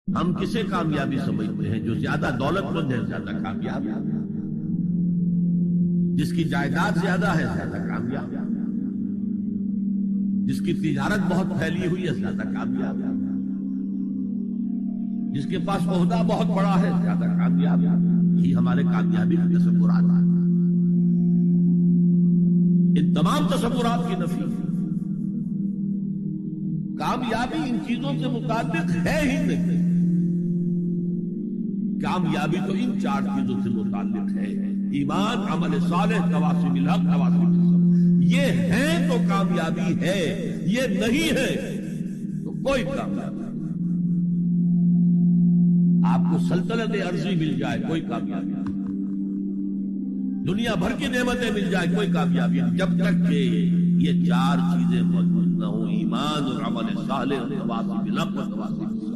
हम किसे कामयाबी समझते हैं? जो ज्यादा दौलतमंद है ज्यादा कामयाब, जिसकी जायदाद ज्यादा है ज्यादा कामयाब, जिसकी तिजारत बहुत फैली हुई है ज्यादा कामयाब, जिसके पास ओहदा बहुत बड़ा है ज्यादा कामयाब। ये हमारे कामयाबी के तसव्वुरात हैं। इन तमाम तसव्वुरात की नफी, कामयाबी इन चीजों से मुताबिक है ही नहीं। कामयाबी तो इन चार चीजों से मुताबिक है: ईमान, अमल सालेह, तवासिबिल हक, तवासिबिस सब्र। ये है तो कामयाबी है, ये नहीं है तो कोई कामयाबी नहीं। आपको सल्तनत अर्जी मिल जाए कोई कामयाबी नहीं, दुनिया भर की नेमतें मिल जाए कोई कामयाबी नहीं, जब तक कि ये चार चीजें मौजूद न हो: ईमान और अमल सालेह, तवासिबिल हक, तवासिबिस सब्र।